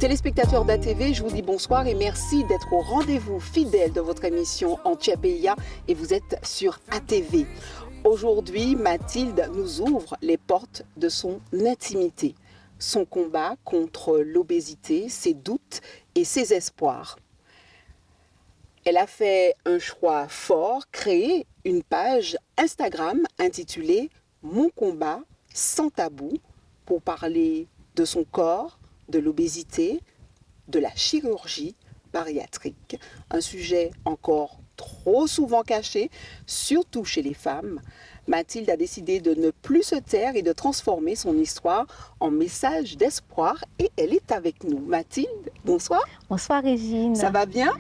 Téléspectateurs d'ATV, je vous dis bonsoir et merci d'être au rendez-vous fidèle de votre émission Antiapéia et vous êtes sur ATV. Aujourd'hui, Mathilde nous ouvre les portes de son intimité, son combat contre l'obésité, ses doutes et ses espoirs. Elle a fait un choix fort, créer une page Instagram intitulée Mon combat sans tabou pour parler de son corps, de l'obésité, de la chirurgie bariatrique. Un sujet encore trop souvent caché, surtout chez les femmes. Mathilde a décidé de ne plus se taire et de transformer son histoire en message d'espoir et elle est avec nous. Mathilde, bonsoir. Bonsoir Régine. Ça va bien?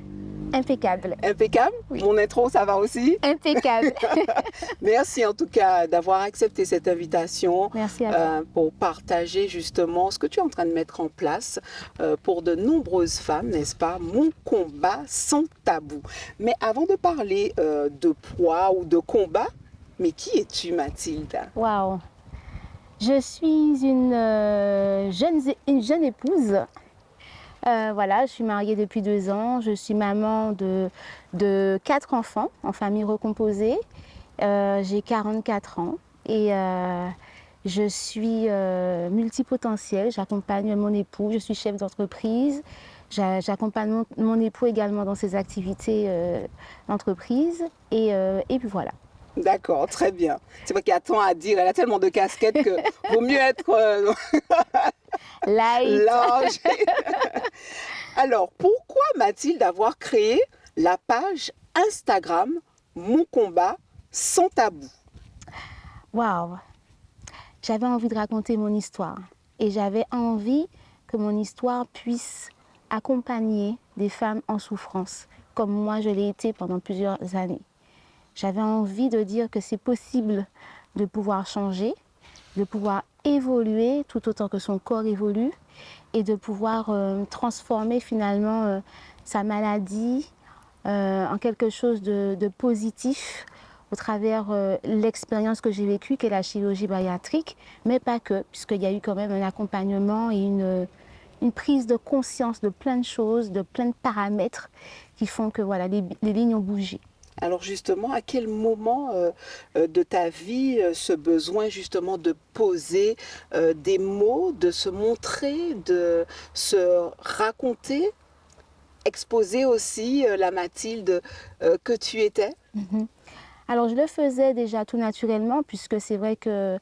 Impeccable. Impeccable? Oui. Mon intro, ça va aussi? Impeccable. Merci en tout cas d'avoir accepté cette invitation. Merci à vous. Pour partager justement ce que tu es en train de mettre en place pour de nombreuses femmes, n'est-ce pas? Mon combat sans tabou. Mais avant de parler de poids ou de combat, mais qui es-tu, Mathilde? Waouh. Je suis une jeune épouse. Voilà, je suis mariée depuis 2 ans. Je suis maman de 4 enfants en famille recomposée. J'ai 44 ans et je suis multipotentielle. J'accompagne mon époux, je suis chef d'entreprise. J'accompagne mon époux également dans ses activités d'entreprise. Et puis voilà. D'accord, très bien. C'est vrai qu'il y a tant à dire. Elle a tellement de casquettes que vaut mieux être large. Alors, pourquoi, Mathilde, avoir créé la page Instagram Mon combat sans tabou? Waouh! J'avais envie de raconter mon histoire et j'avais envie que mon histoire puisse accompagner des femmes en souffrance, comme moi je l'ai été pendant plusieurs années. J'avais envie de dire que c'est possible de pouvoir changer, de pouvoir évoluer tout autant que son corps évolue et de pouvoir transformer finalement sa maladie en quelque chose de positif au travers l'expérience que j'ai vécue, qui est la chirurgie bariatrique, mais pas que, puisqu'il y a eu quand même un accompagnement et une prise de conscience de plein de choses, de plein de paramètres qui font que voilà, les lignes ont bougé. Alors justement, à quel moment de ta vie ce besoin justement de poser des mots, de se montrer, de se raconter, exposer aussi la Mathilde que tu étais? Alors je le faisais déjà tout naturellement puisque c'est vrai que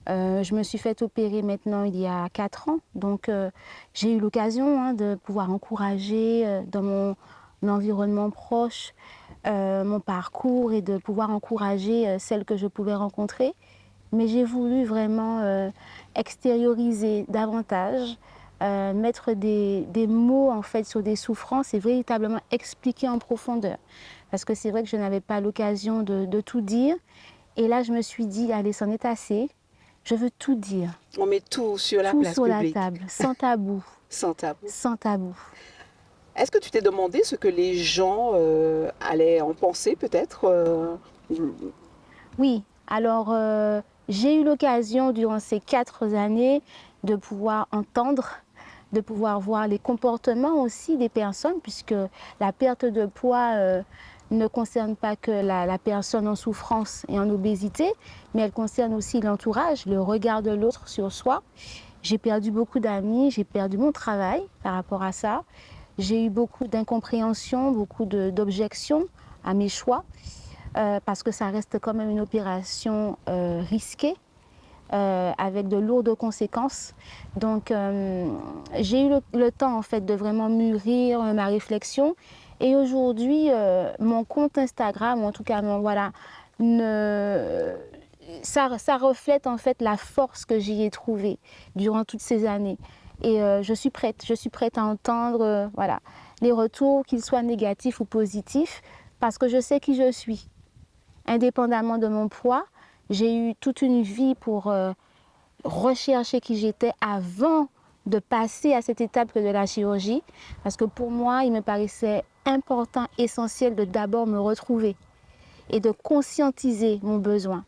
je me suis fait opérer maintenant il y a 4 ans. Donc j'ai eu l'occasion de pouvoir encourager dans mon environnement proche mon parcours et de pouvoir encourager celles que je pouvais rencontrer. Mais j'ai voulu vraiment extérioriser davantage, mettre des mots en fait sur des souffrances et véritablement expliquer en profondeur. Parce que c'est vrai que je n'avais pas l'occasion de tout dire. Et là, je me suis dit, allez, c'en est assez. Je veux tout dire. On met tout sur la place publique. Tout sur publique. la table, sans tabou. Sans tabou. Sans tabou. Est-ce que tu t'es demandé ce que les gens allaient en penser peut-être Oui, alors j'ai eu l'occasion durant ces 4 années de pouvoir entendre, de pouvoir voir les comportements aussi des personnes, puisque la perte de poids ne concerne pas que la personne en souffrance et en obésité, mais elle concerne aussi l'entourage, le regard de l'autre sur soi. J'ai perdu beaucoup d'amis, j'ai perdu mon travail par rapport à ça. J'ai eu beaucoup d'incompréhension, beaucoup d'objections à mes choix, parce que ça reste quand même une opération risquée, avec de lourdes conséquences. Donc j'ai eu le temps en fait de vraiment mûrir ma réflexion. Et aujourd'hui, mon compte Instagram, en tout cas, voilà, ça reflète en fait la force que j'y ai trouvée durant toutes ces années. Et je suis prête à entendre voilà, les retours, qu'ils soient négatifs ou positifs, parce que je sais qui je suis. Indépendamment de mon poids, j'ai eu toute une vie pour rechercher qui j'étais avant de passer à cette étape de la chirurgie, parce que pour moi, il me paraissait important, essentiel de d'abord me retrouver et de conscientiser mon besoin.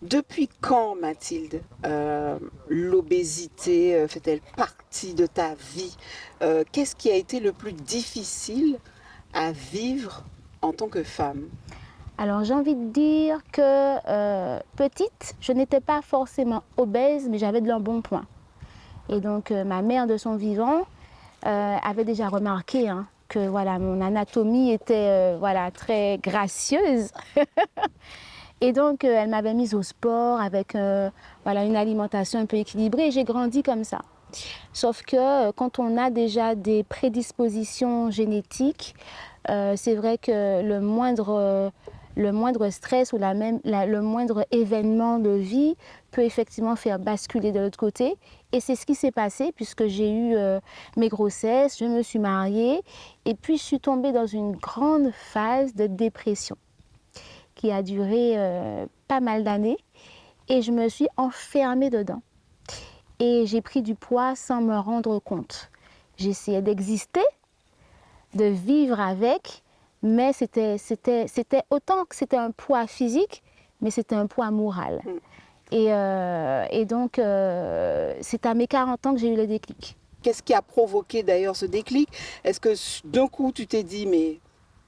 Depuis quand, Mathilde, l'obésité fait-elle partie de ta vie? Qu'est-ce qui a été le plus difficile à vivre en tant que femme? Alors j'ai envie de dire que petite, je n'étais pas forcément obèse, mais j'avais de l'embonpoint. Et donc ma mère de son vivant avait déjà remarqué hein, que voilà, mon anatomie était voilà, très gracieuse. Et donc elle m'avait mise au sport avec voilà, une alimentation un peu équilibrée et j'ai grandi comme ça. Sauf que quand on a déjà des prédispositions génétiques, c'est vrai que le moindre stress ou le moindre événement de vie peut effectivement faire basculer de l'autre côté. Et c'est ce qui s'est passé puisque j'ai eu mes grossesses, je me suis mariée et puis je suis tombée dans une grande phase de dépression qui a duré pas mal d'années et je me suis enfermée dedans. Et j'ai pris du poids sans me rendre compte. J'essayais d'exister, de vivre avec, mais c'était autant que c'était un poids physique, mais c'était un poids moral. Et donc, c'est à mes 40 ans que j'ai eu le déclic. Qu'est-ce qui a provoqué d'ailleurs ce déclic? Est-ce que d'un coup tu t'es dit, mais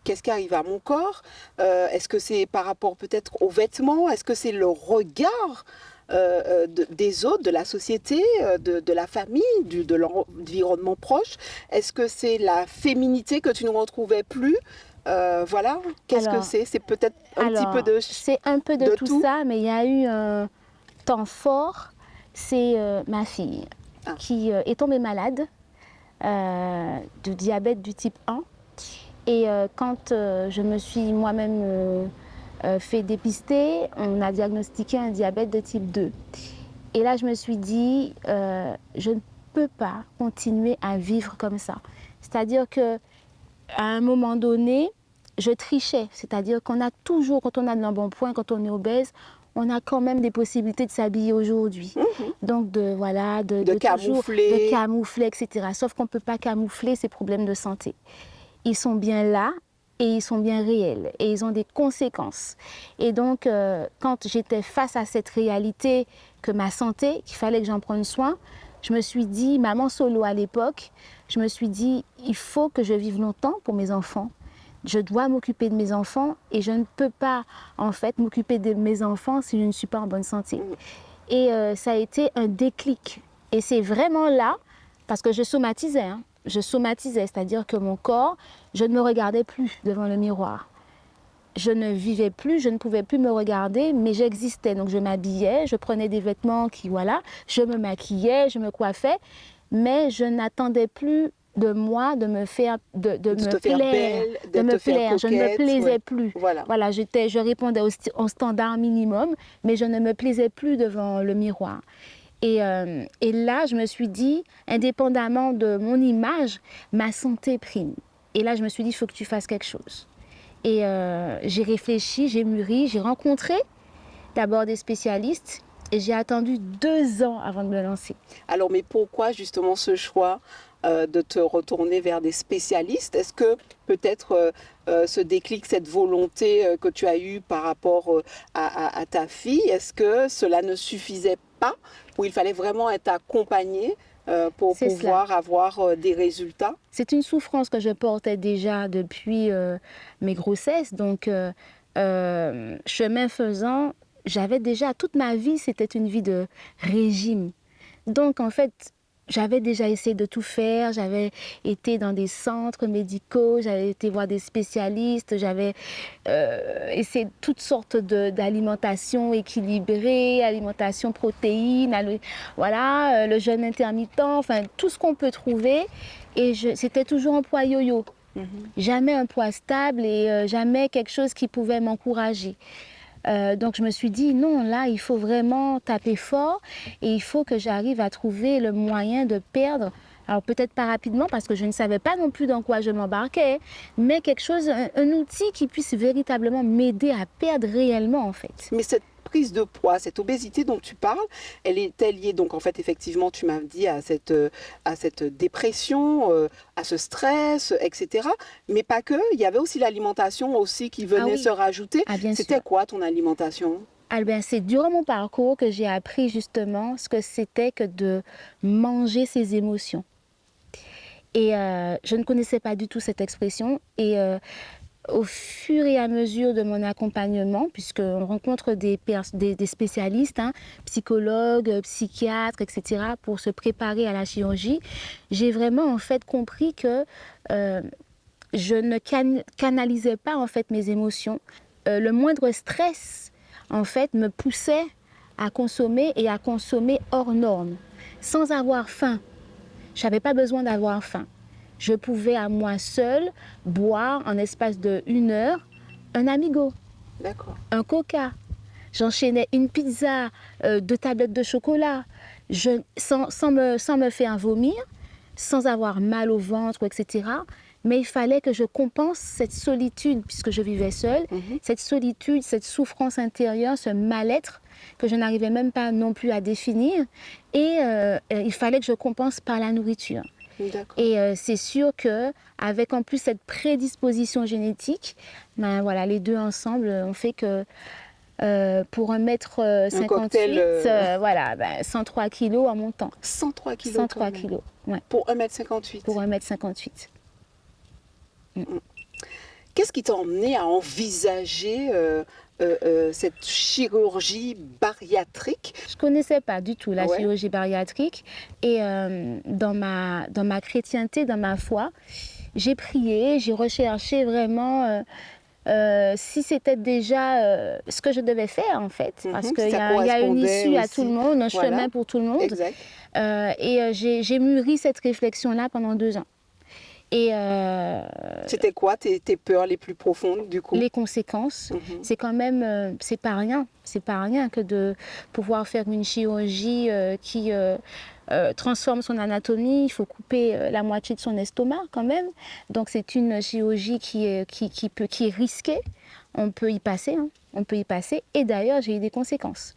qu'est-ce qui arrive à mon corps? Est-ce que c'est par rapport peut-être aux vêtements? Est-ce que c'est le regard des autres, de la société, de la famille, de l'environnement proche? Est-ce que c'est la féminité que tu ne retrouvais plus? Voilà, qu'est-ce que c'est? C'est peut-être un petit peu de c'est un peu de tout ça, mais il y a eu un temps fort, c'est ma fille qui est tombée malade de diabète du type 1. Et quand je me suis moi-même fait dépister, on a diagnostiqué un diabète de type 2. Et là, je me suis dit, je ne peux pas continuer à vivre comme ça. C'est-à-dire qu'à un moment donné, je trichais. C'est-à-dire qu'on a toujours, quand on a de l'embonpoint, quand on est obèse, on a quand même des possibilités de s'habiller aujourd'hui. Donc, de camoufler, etc. Sauf qu'on ne peut pas camoufler ces problèmes de santé. Ils sont bien là et ils sont bien réels et ils ont des conséquences. Et donc, quand j'étais face à cette réalité que ma santé, qu'il fallait que j'en prenne soin, je me suis dit, maman solo à l'époque, je me suis dit, il faut que je vive longtemps pour mes enfants. Je dois m'occuper de mes enfants et je ne peux pas, en fait, m'occuper de mes enfants si je ne suis pas en bonne santé. Et ça a été un déclic. Et c'est vraiment là, parce que je somatisais, hein. Je somatisais, c'est-à-dire que mon corps, je ne me regardais plus devant le miroir. Je ne vivais plus, je ne pouvais plus me regarder, mais j'existais. Donc je m'habillais, je prenais des vêtements qui, voilà, je me maquillais, je me coiffais, mais je n'attendais plus de moi de me faire, de me plaire, de me plaire. Je ne me plaisais plus. Voilà, je répondais au standard minimum, mais je ne me plaisais plus devant le miroir. Et là, je me suis dit, indépendamment de mon image, ma santé prime. Et là, je me suis dit, il faut que tu fasses quelque chose. Et j'ai réfléchi, j'ai mûri, j'ai rencontré d'abord des spécialistes et j'ai attendu 2 ans avant de me lancer. Alors, mais pourquoi justement ce choix de te retourner vers des spécialistes? Est-ce que peut-être ce déclic, cette volonté que tu as eue par rapport à ta fille, est-ce que cela ne suffisait pas, ou il fallait vraiment être accompagné pour pouvoir avoir des résultats? C'est une souffrance que je portais déjà depuis mes grossesses. Donc, chemin faisant, j'avais déjà, toute ma vie, c'était une vie de régime. Donc, en fait, j'avais déjà essayé de tout faire, j'avais été dans des centres médicaux, j'avais été voir des spécialistes, j'avais essayé toutes sortes d'alimentation équilibrée, alimentation protéines, voilà, le jeûne intermittent, enfin tout ce qu'on peut trouver. Et c'était toujours un poids yo-yo, jamais un poids stable et jamais quelque chose qui pouvait m'encourager. Donc je me suis dit non, là il faut vraiment taper fort et il faut que j'arrive à trouver le moyen de perdre, alors peut-être pas rapidement parce que je ne savais pas non plus dans quoi je m'embarquais, mais quelque chose, un outil qui puisse véritablement m'aider à perdre réellement en fait. Mais cette prise de poids, cette obésité dont tu parles, elle est liée donc en fait effectivement tu m'as dit à cette dépression, à ce stress, etc. Mais pas que, il y avait aussi l'alimentation aussi qui venait se rajouter. Ah, bien C'était sûr. quoi ton alimentation? Ah ben, c'est durant mon parcours que j'ai appris justement ce que c'était que de manger ses émotions. Et je ne connaissais pas du tout cette expression. Et au fur et à mesure de mon accompagnement, puisqu'on rencontre des spécialistes, hein, psychologues, psychiatres, etc., pour se préparer à la chirurgie, j'ai vraiment en fait compris que je ne canalisais pas en fait mes émotions. Le moindre stress en fait me poussait à consommer et à consommer hors norme, sans avoir faim. Je n'avais pas besoin d'avoir faim. Je pouvais à moi seule boire en espace de 1 heure un Amigo, un Coca. J'enchaînais une pizza, 2 tablettes de chocolat, sans me faire vomir, sans avoir mal au ventre, etc. Mais il fallait que je compense cette solitude, puisque je vivais seule, cette solitude, cette souffrance intérieure, ce mal-être que je n'arrivais même pas non plus à définir. Et il fallait que je compense par la nourriture. Et c'est sûr qu'avec en plus cette prédisposition génétique, ben voilà, les deux ensemble ont fait que pour 1m58, voilà, ben 103 kilos en montant. 103 kilos 103 kilos, ouais. Pour 1m58. Pour 1m58. Qu'est-ce qui t'a emmené à envisager cette chirurgie bariatrique? Je ne connaissais pas du tout la chirurgie bariatrique. Et dans ma chrétienté, dans ma foi, j'ai prié, j'ai recherché vraiment si c'était déjà ce que je devais faire en fait. Parce qu'il y a une issue à tout le monde, un chemin pour tout le monde. Exact. Et j'ai mûri cette réflexion-là pendant 2 ans. Et c'était quoi tes peurs les plus profondes du coup? Les conséquences, c'est quand même, c'est pas rien que de pouvoir faire une chirurgie qui transforme son anatomie. Il faut couper la moitié de son estomac quand même. Donc c'est une chirurgie qui est risquée. On peut y passer, hein. On peut y passer. Et d'ailleurs j'ai eu des conséquences.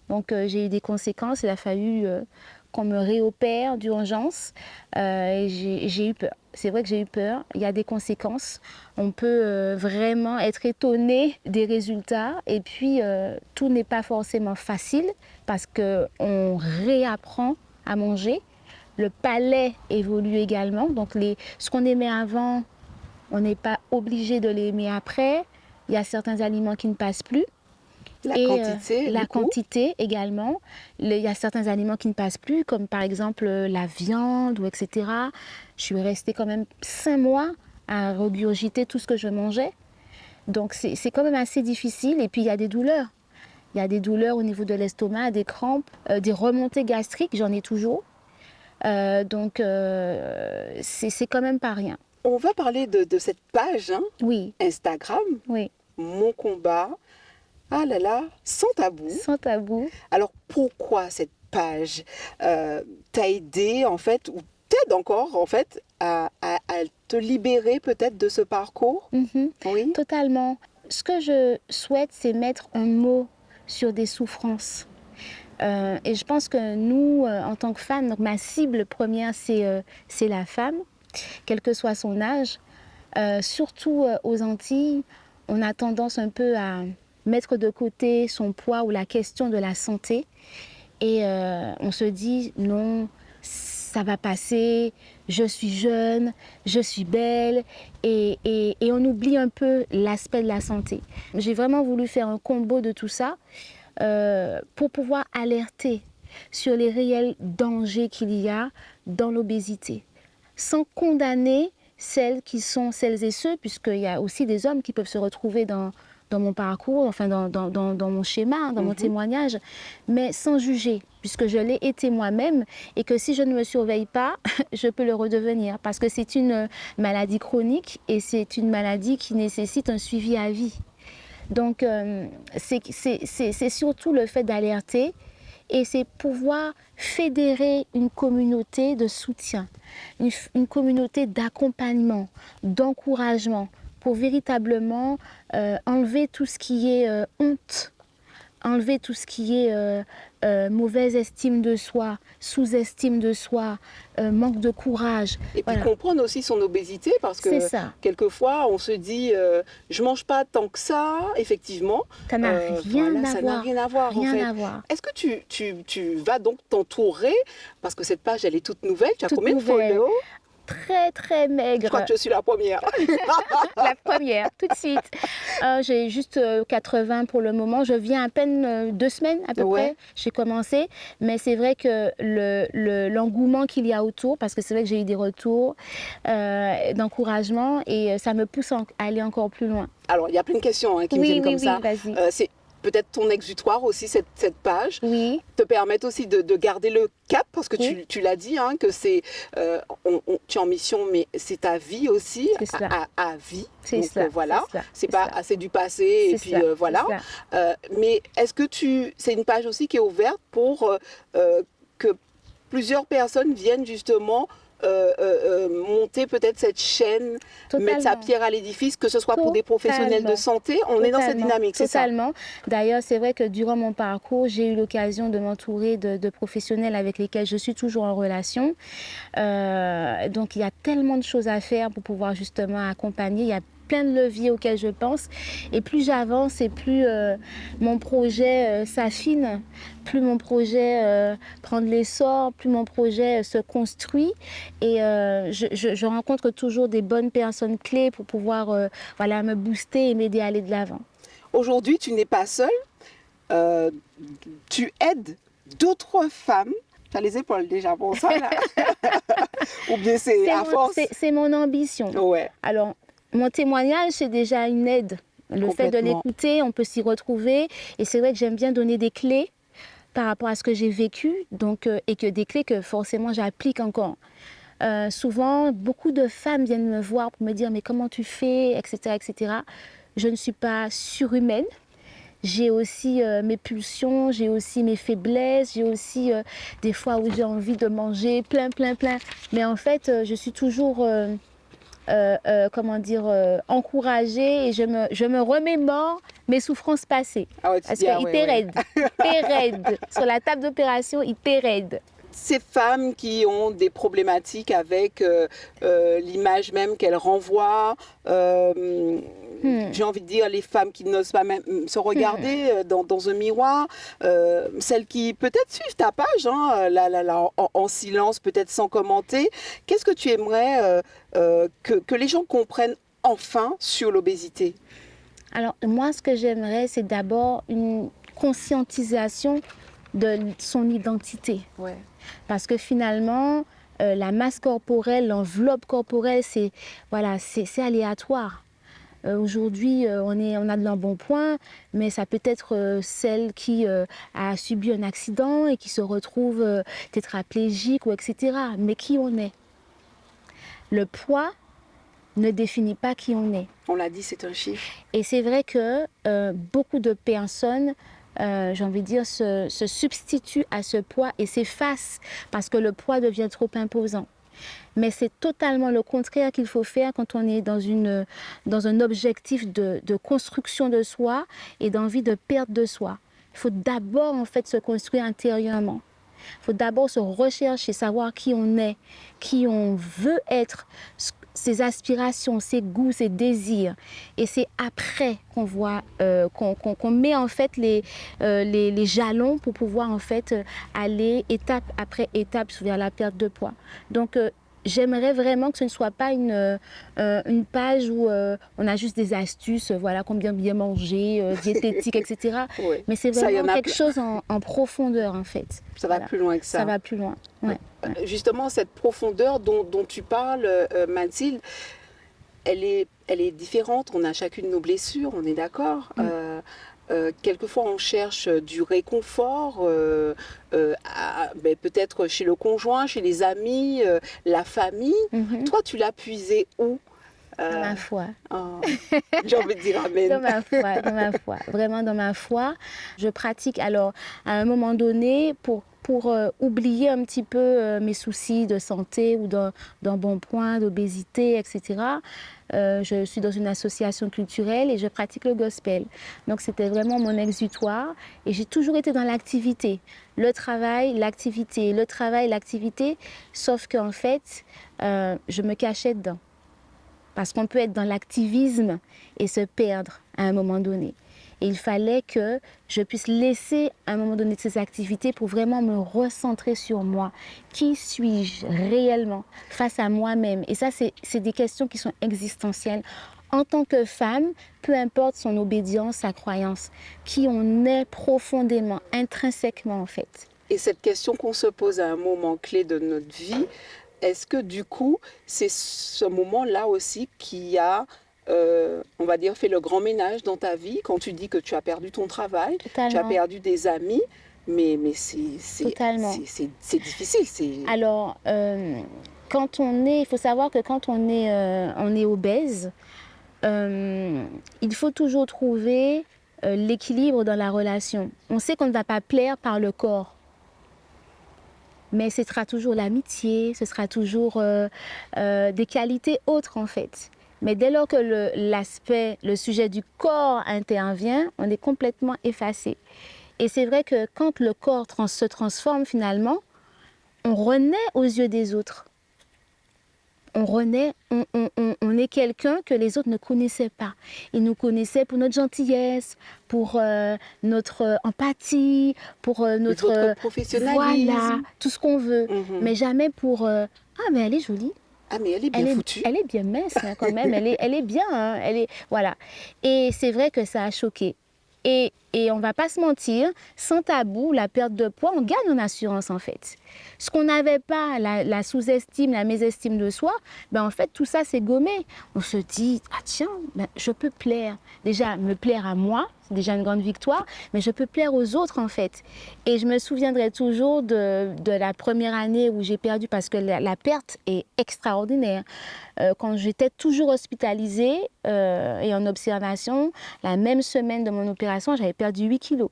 Donc j'ai eu des conséquences. Il a fallu qu'on me réopère d'urgence. Et j'ai eu peur. C'est vrai que j'ai eu peur, il y a des conséquences. On peut vraiment être étonné des résultats. Et puis, tout n'est pas forcément facile parce qu'on réapprend à manger. Le palais évolue également. Donc, ce qu'on aimait avant, on n'est pas obligé de l'aimer après. Il y a certains aliments qui ne passent plus. La quantité également. Il y a certains aliments qui ne passent plus, comme par exemple la viande, ou etc. Je suis restée quand même 5 mois à regurgiter tout ce que je mangeais. Donc c'est quand même assez difficile. Et puis il y a des douleurs. Il y a des douleurs au niveau de l'estomac, des crampes, des remontées gastriques, j'en ai toujours. Donc c'est quand même pas rien. On va parler de cette page Instagram, Mon combat. Ah là là, sans tabou. Sans tabou. Alors pourquoi cette page t'a aidé en fait, ou t'aide encore en fait, à te libérer peut-être de ce parcours? Oui. Totalement. Ce que je souhaite, c'est mettre un mot sur des souffrances. Et je pense que nous, en tant que femmes, donc ma cible première, c'est la femme, quel que soit son âge. Surtout aux Antilles, on a tendance un peu à mettre de côté son poids ou la question de la santé. Et on se dit, non, ça va passer, je suis jeune, je suis belle. Et on oublie un peu l'aspect de la santé. J'ai vraiment voulu faire un combo de tout ça pour pouvoir alerter sur les réels dangers qu'il y a dans l'obésité, sans condamner celles et ceux, puisqu'il y a aussi des hommes qui peuvent se retrouver dans mon parcours, enfin dans mon schéma, dans mon témoignage, mais sans juger, puisque je l'ai été moi-même et que si je ne me surveille pas, je peux le redevenir, parce que c'est une maladie chronique et c'est une maladie qui nécessite un suivi à vie. Donc c'est surtout le fait d'alerter et c'est pouvoir fédérer une communauté de soutien, une communauté d'accompagnement, d'encouragement, pour véritablement enlever tout ce qui est honte, enlever tout ce qui est mauvaise estime de soi, sous-estime de soi, manque de courage. Et puis Voilà. comprendre aussi son obésité, parce C'est que ça. quelquefois on se dit je mange pas tant que ça, effectivement. Ça n'a rien Voilà, à ça n'a voir. rien à voir en Rien fait. à voir. Est-ce que tu vas donc t'entourer, parce que cette page elle est toute nouvelle, tu as Toute combien de nouvelle. follow? Très, très Je maigre. crois que je suis la première. La première, tout de suite. J'ai juste 80 pour le moment. Je viens à peine 2 semaines à peu Ouais. près. J'ai commencé. Mais c'est vrai que l'engouement qu'il y a autour, parce que c'est vrai que j'ai eu des retours d'encouragement et ça me pousse à aller encore plus loin. Alors il y a plein de questions qui me viennent comme ça. Vas-y. C'est peut-être ton exutoire aussi, cette page. Oui, Te permettre aussi de garder le cap, parce que Oui. tu l'as dit, que c'est, tu es en mission, mais c'est ta vie aussi, C'est cela. à vie. c'est Donc cela. voilà, c'est cela, c'est c'est pas cela. assez du passé, et C'est puis cela, voilà. c'est cela. Mais est-ce que c'est une page aussi qui est ouverte pour que plusieurs personnes viennent justement monter peut-être cette chaîne, mettre sa Totalement. pierre à l'édifice, que ce soit pour des professionnels de Totalement. santé. On est dans cette Totalement, dynamique, c'est ça? totalement. D'ailleurs, c'est vrai que durant mon parcours, j'ai eu l'occasion de m'entourer de professionnels avec lesquels je suis toujours en relation. Donc, il y a tellement de choses à faire pour pouvoir justement accompagner. Il y a plein de leviers auxquels je pense. Et plus j'avance et plus mon projet s'affine, plus mon projet prend de l'essor, plus mon projet se construit. Et je rencontre toujours des bonnes personnes clés pour pouvoir voilà, me booster et m'aider à aller de l'avant. Aujourd'hui, tu n'es pas seule. Tu aides d'autres femmes. Tu as les épaules déjà pour ça, là. Ou bien c'est à force. C'est mon ambition. Ouais. Alors, mon témoignage, c'est déjà une aide. Le fait de Complètement. l'écouter, on peut s'y retrouver. Et c'est vrai que j'aime bien donner des clés par rapport à ce que j'ai vécu, donc, et que des clés que forcément j'applique encore. Souvent, beaucoup de femmes viennent me voir pour me dire « mais comment tu fais ?» etc., etc. Je ne suis pas surhumaine. J'ai aussi mes pulsions, j'ai aussi mes faiblesses, j'ai aussi des fois où j'ai envie de manger plein. Mais en fait, je suis toujours encouragée et je me remémore mes souffrances passées. Ah ouais, tu Parce dis, qu'il était raide. Il était raide. Sur la table d'opération, il était raide. Ces femmes qui ont des problématiques avec l'image même qu'elles renvoient, j'ai envie de dire les femmes qui n'osent pas même se regarder dans un miroir, celles qui peut-être suivent ta page en silence, peut-être sans commenter. Qu'est-ce que tu aimerais que les gens comprennent enfin sur l'obésité? Alors moi, ce que j'aimerais, c'est d'abord une conscientisation de son identité. Ouais. Parce que finalement, la masse corporelle, l'enveloppe corporelle, c'est aléatoire. Aujourd'hui, on a de l'embonpoint, mais ça peut être celle qui a subi un accident et qui se retrouve tétraplégique ou etc. Mais qui on est? Le poids ne définit pas qui on est. On l'a dit, c'est un chiffre. Et c'est vrai que beaucoup de personnes j'ai envie de dire, se substituent à ce poids et s'effacent parce que le poids devient trop imposant. Mais c'est totalement le contraire qu'il faut faire quand on est dans un objectif de construction de soi et d'envie de perte de soi. Il faut d'abord en fait se construire intérieurement. Il faut d'abord se rechercher, savoir qui on est, qui on veut être, ses aspirations, ses goûts, ses désirs. Et c'est après qu'on voit, qu'on met en fait les jalons pour pouvoir en fait aller étape après étape vers la perte de poids. Donc j'aimerais vraiment que ce ne soit pas une page où on a juste des astuces, voilà, combien bien manger, diététique, etc. Ouais. Mais c'est vraiment quelque chose en profondeur en fait. Ça va plus loin que ça. Ça va plus loin. Ouais. Justement, cette profondeur dont tu parles, Mathilde, elle est différente. On a chacune nos blessures, on est d'accord. Quelquefois, on cherche du réconfort, peut-être chez le conjoint, chez les amis, la famille. Toi, tu l'as puisé où, Dans ma foi. Oh, j'ai envie de dire amen. Dans ma foi, vraiment dans ma foi. Je pratique. Alors, à un moment donné, pour oublier un petit peu mes soucis de santé ou d'embonpoint, d'obésité, etc., je suis dans une association culturelle et je pratique le gospel. Donc, c'était vraiment mon exutoire et j'ai toujours été dans l'activité. Le travail, l'activité, le travail, l'activité, sauf qu'en fait, je me cachais dedans. Parce qu'on peut être dans l'activisme et se perdre à un moment donné. Et il fallait que je puisse laisser à un moment donné de ces activités pour vraiment me recentrer sur moi. Qui suis-je réellement face à moi-même? Et ça, c'est des questions qui sont existentielles. En tant que femme, peu importe son obédience, sa croyance, qui on est profondément, intrinsèquement en fait. Et cette question qu'on se pose à un moment clé de notre vie, est-ce que du coup, c'est ce moment-là aussi qui a, on va dire, fait le grand ménage dans ta vie, quand tu dis que tu as perdu ton travail, Totalement. tu as perdu des amis, mais Totalement. c'est difficile. Alors, il faut savoir que quand on est obèse, il faut toujours trouver l'équilibre dans la relation. On sait qu'on ne va pas plaire par le corps. Mais ce sera toujours l'amitié, ce sera toujours des qualités autres en fait. Mais dès lors que le sujet du corps intervient, on est complètement effacé. Et c'est vrai que quand le corps se transforme finalement, on renaît aux yeux des autres. On renaît, on est quelqu'un que les autres ne connaissaient pas. Ils nous connaissaient pour notre gentillesse, pour notre empathie, pour notre professionnalisme. Voilà, tout ce qu'on veut. Mais jamais pour ah mais elle est jolie. Ah mais elle est bien foutue. Elle est bien mince hein, quand même. Elle est bien. Hein, voilà. Et c'est vrai que ça a choqué. Et on ne va pas se mentir, sans tabou, la perte de poids, on gagne en assurance en fait. Ce qu'on n'avait pas, la sous-estime, la mésestime de soi, ben en fait tout ça c'est gommé. On se dit, ah tiens, ben, je peux plaire. Déjà, me plaire à moi, c'est déjà une grande victoire, mais je peux plaire aux autres en fait. Et je me souviendrai toujours de la première année où j'ai perdu, parce que la perte est extraordinaire. Quand j'étais toujours hospitalisée et en observation, la même semaine de mon opération, j'avais perdu 8 kilos.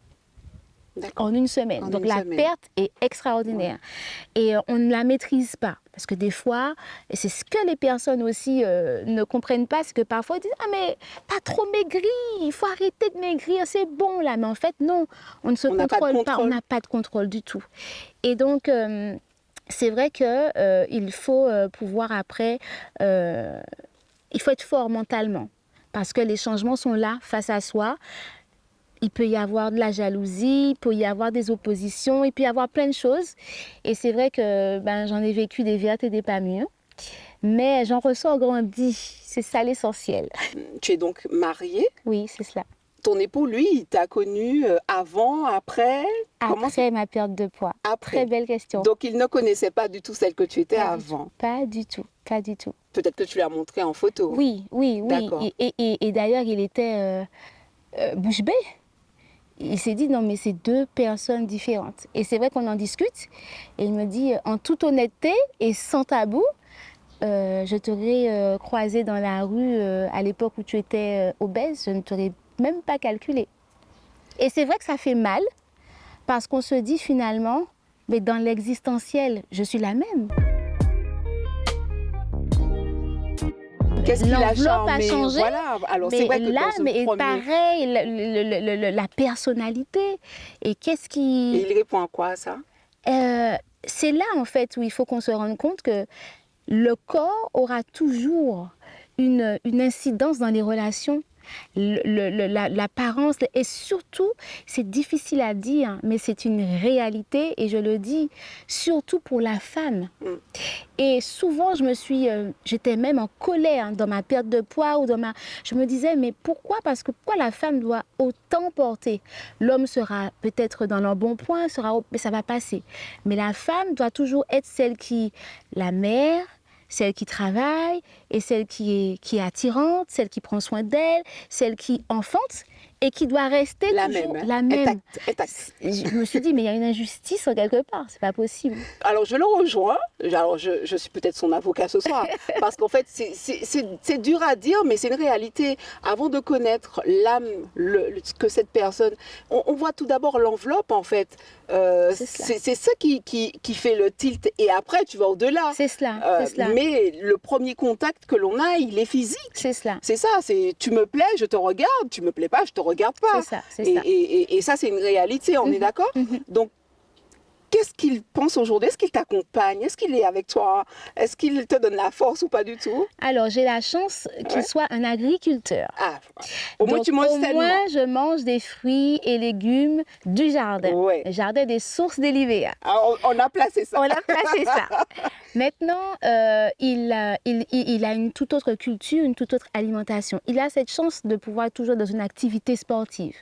En une semaine. Donc la perte est extraordinaire. Ouais. Et on ne la maîtrise pas. Parce que des fois, et c'est ce que les personnes aussi ne comprennent pas, c'est que parfois ils disent « Ah mais t'as trop maigri, il faut arrêter de maigrir, c'est bon là ». Mais en fait non, on ne se contrôle pas, on n'a pas de contrôle du tout. Et donc c'est vrai qu'il faut pouvoir après, il faut être fort mentalement. Parce que les changements sont là, face à soi. Il peut y avoir de la jalousie, il peut y avoir des oppositions, il peut y avoir plein de choses. Et c'est vrai que j'en ai vécu des vertes et des pas mûres. Mais j'en ressors grandi, c'est ça l'essentiel. Tu es donc mariée? Oui, c'est cela. Ton époux, lui, il t'a connue avant, après? Après ma perte de poids. Après. Très belle question. Donc il ne connaissait pas du tout celle que tu étais avant? Pas du tout, pas du tout. Peut-être que tu lui as montré en photo? Oui. Et d'ailleurs, il était bouche bée. Il s'est dit, non, mais c'est deux personnes différentes. Et c'est vrai qu'on en discute. Et il me dit, en toute honnêteté et sans tabou, je t'aurais croisé dans la rue à l'époque où tu étais obèse, je ne t'aurais même pas calculé. Et c'est vrai que ça fait mal, parce qu'on se dit finalement, mais dans l'existentiel, je suis la même. Qu'est-ce qui l'a changé, voilà. Alors, mais vrai que là, mais premier... pareil, la personnalité. Et qu'est-ce qui... Et il répond à quoi, ça? C'est là, en fait, où il faut qu'on se rende compte que le corps aura toujours une incidence dans les relations. L'apparence, et surtout, c'est difficile à dire, mais c'est une réalité, et je le dis, surtout pour la femme. Et souvent, j'étais même en colère dans ma perte de poids, je me disais, mais pourquoi? Parce que pourquoi la femme doit autant porter? L'homme sera peut-être dans l'embonpoint, mais ça va passer. Mais la femme doit toujours être la mère, celle qui travaille, et celle qui est attirante, celle qui prend soin d'elle, celle qui enfante et qui doit rester La toujours même, hein. la même. Intact. Je me suis dit, mais il y a une injustice en quelque part, c'est pas possible. Alors, je le rejoins. Alors, je suis peut-être son avocat ce soir. Parce qu'en fait, c'est dur à dire, mais c'est une réalité. Avant de connaître l'âme que cette personne... On voit tout d'abord l'enveloppe, en fait. C'est ça qui fait le tilt. Et après, tu vas au-delà. C'est cela, c'est cela. Mais le premier contact que l'on a, il est physique. C'est cela. C'est ça. Tu me plais, je te regarde. Tu me plais pas, je te regarde pas. C'est ça, c'est ça. Et ça, c'est une réalité. On est d'accord? Donc, qu'est-ce qu'il pense aujourd'hui? Est-ce qu'il t'accompagne? Est-ce qu'il est avec toi? Est-ce qu'il te donne la force ou pas du tout? Alors, j'ai la chance qu'il soit un agriculteur. Ah, au moins tu manges sainement. Au moins, je mange des fruits et légumes du jardin. Ouais. Le jardin des sources d'Elivea. Ah, on a placé ça. On a placé ça. Maintenant, il a une toute autre culture, une toute autre alimentation. Il a cette chance de pouvoir être toujours dans une activité sportive.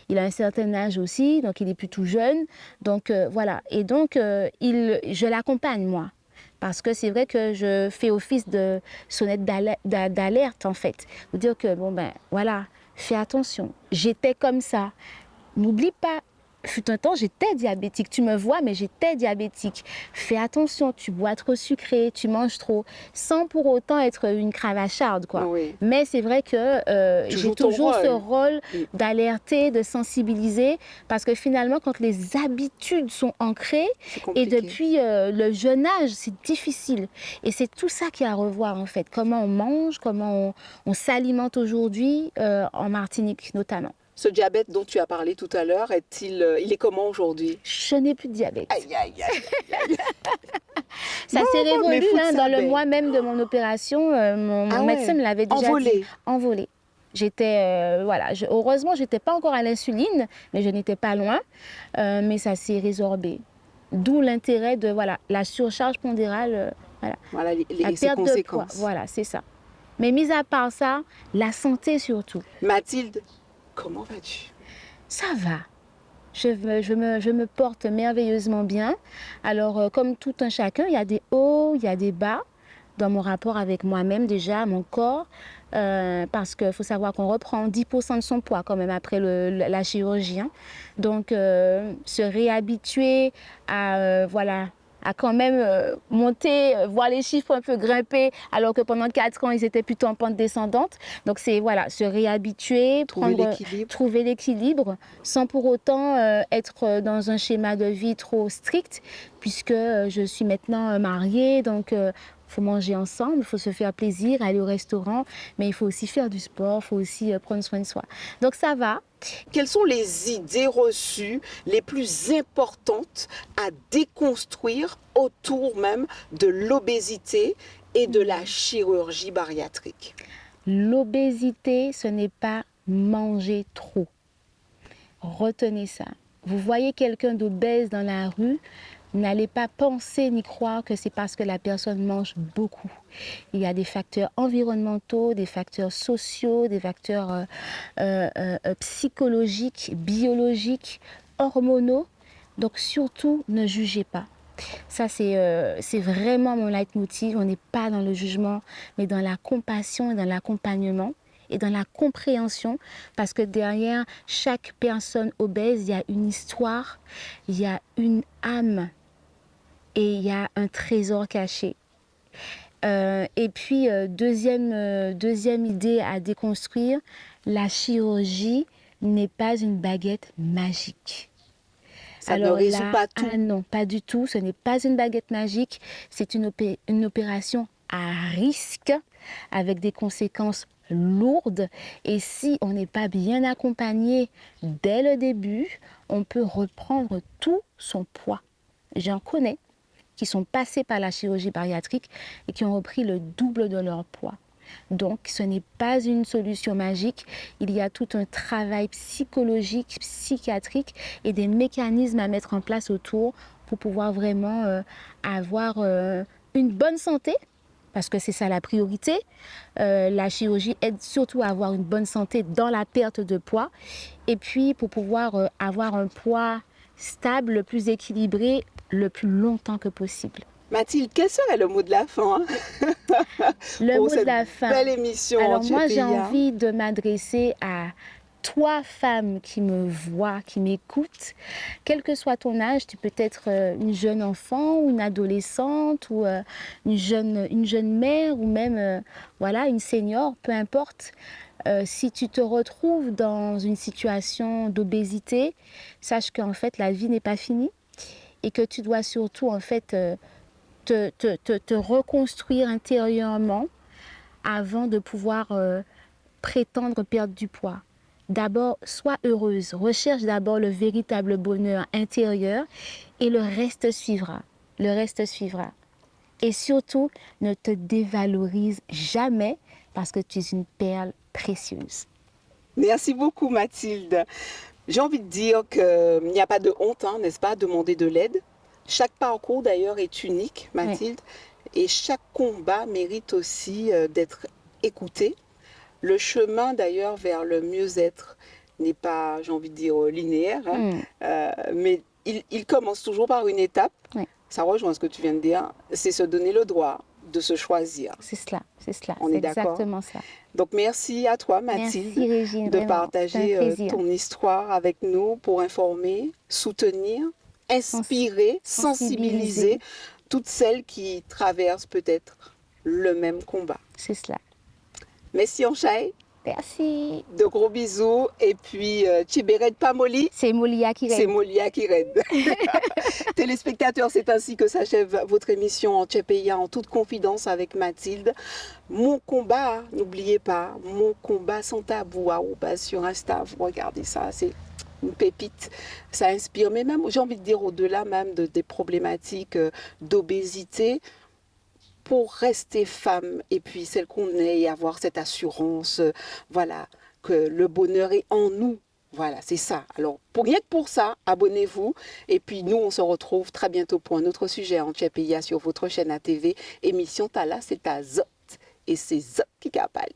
Il a un certain âge aussi, donc il est plus tout jeune. Donc, voilà. Et donc, je l'accompagne, moi. Parce que c'est vrai que je fais office de sonnette d'alerte, en fait. Pour dire que, bon, ben, voilà, fais attention. J'étais comme ça. N'oublie pas, fut un temps, j'étais diabétique. Tu me vois, mais j'étais diabétique. Fais attention, tu bois trop sucré, tu manges trop, sans pour autant être une cravacharde, quoi. Oui. Mais c'est vrai que j'ai toujours ce rôle d'alerter, de sensibiliser, parce que finalement, quand les habitudes sont ancrées, et depuis le jeune âge, c'est difficile. Et c'est tout ça qu'il y a à revoir, en fait. Comment on mange, comment on s'alimente aujourd'hui, en Martinique notamment. Ce diabète dont tu as parlé tout à l'heure, il est comment aujourd'hui? Je n'ai plus de diabète. Aïe, aïe, aïe, aïe. Ça s'est révolu dans le mois même de mon opération. Mon médecin me l'avait déjà dit. Envolé. J'étais, heureusement, je n'étais pas encore à l'insuline, mais je n'étais pas loin. Mais ça s'est résorbé. D'où l'intérêt de la surcharge pondérale, la perte de poids. Voilà, c'est ça. Mais mis à part ça, la santé surtout. Mathilde, comment vas-tu? Ça va. Je me porte merveilleusement bien. Alors, comme tout un chacun, il y a des hauts, il y a des bas dans mon rapport avec moi-même déjà, mon corps. Parce qu'il faut savoir qu'on reprend 10% de son poids quand même après la chirurgie. Hein. Donc, se réhabituer à quand même monter, voir les chiffres un peu grimper, alors que pendant 4 ans, ils étaient plutôt en pente descendante. Donc, c'est se réhabituer, trouver l'équilibre, sans pour autant être dans un schéma de vie trop strict, puisque je suis maintenant mariée, donc il faut manger ensemble, il faut se faire plaisir, aller au restaurant, mais il faut aussi faire du sport, il faut aussi prendre soin de soi. Donc, ça va. Quelles sont les idées reçues les plus importantes à déconstruire autour même de l'obésité et de la chirurgie bariatrique? L'obésité, ce n'est pas manger trop. Retenez ça. Vous voyez quelqu'un d'obèse dans la rue, n'allez pas penser ni croire que c'est parce que la personne mange beaucoup. Il y a des facteurs environnementaux, des facteurs sociaux, des facteurs psychologiques, biologiques, hormonaux. Donc surtout, ne jugez pas. Ça, c'est vraiment mon leitmotiv. On n'est pas dans le jugement, mais dans la compassion et dans l'accompagnement et dans la compréhension, parce que derrière chaque personne obèse, il y a une histoire, il y a une âme et il y a un trésor caché. Et puis, deuxième idée à déconstruire, la chirurgie n'est pas une baguette magique. Ça ne résout pas tout. Ah non, pas du tout. Ce n'est pas une baguette magique. C'est une opération à risque avec des conséquences lourdes. Et si on n'est pas bien accompagné dès le début, on peut reprendre tout son poids. J'en connais qui sont passés par la chirurgie bariatrique et qui ont repris le double de leur poids. Donc, ce n'est pas une solution magique. Il y a tout un travail psychologique, psychiatrique et des mécanismes à mettre en place autour pour pouvoir vraiment avoir une bonne santé, parce que c'est ça la priorité. La chirurgie aide surtout à avoir une bonne santé dans la perte de poids. Et puis, pour pouvoir avoir un poids stable, le plus équilibré, le plus longtemps que possible. Mathilde, quel serait le mot de la fin Le pour mot de cette la fin. belle émission Alors en moi, j'ai Tchèpeia? envie de m'adresser à toi, femme qui me voit, qui m'écoute. Quel que soit ton âge, tu peux être une jeune enfant ou une adolescente ou une jeune mère ou même voilà, une senior, peu importe. Si tu te retrouves dans une situation d'obésité, sache qu'en fait la vie n'est pas finie et que tu dois surtout en fait te reconstruire intérieurement avant de pouvoir prétendre perdre du poids. D'abord, sois heureuse, recherche d'abord le véritable bonheur intérieur et le reste suivra. Le reste suivra. Et surtout, ne te dévalorise jamais parce que tu es une perle précieuse. Merci beaucoup, Mathilde. J'ai envie de dire qu'il n'y a pas de honte, hein, n'est-ce pas, à demander de l'aide. Chaque parcours, d'ailleurs, est unique, Oui. Mathilde, et chaque combat mérite aussi d'être écouté. Le chemin, d'ailleurs, vers le mieux-être n'est pas, j'ai envie de dire, linéaire, hein, mais il commence toujours par une étape. Oui. Ça rejoint ce que tu viens de dire, c'est se donner le droit de se choisir. C'est cela, On c'est est d'accord? exactement cela. Donc merci à toi, Mathilde, Merci Régine, de vraiment, c'est un partager plaisir. ton histoire avec nous pour informer, soutenir, inspirer, sensibiliser toutes celles qui traversent peut-être le même combat. C'est cela. Merci Anchaï, Merci. de gros bisous et puis Tchiberet Pamoli. C'est Molia qui C'est règne. Molia qui raide. Téléspectateurs, c'est ainsi que s'achève votre émission en Tchèpeia en toute confidence avec Mathilde. Mon combat, n'oubliez pas, mon combat sans tabou, sur Insta, vous regardez ça, c'est une pépite, ça inspire, mais même, j'ai envie de dire, au-delà même des problématiques d'obésité, pour rester femme et puis celle qu'on est et avoir cette assurance, voilà, que le bonheur est en nous. Voilà, c'est ça. Alors, pour rien que pour ça, abonnez-vous. Et puis, nous, on se retrouve très bientôt pour un autre sujet en Tchèpeia sur votre chaîne ATV. Émission Tala, c'est à Zot. Et c'est Zot qui capale.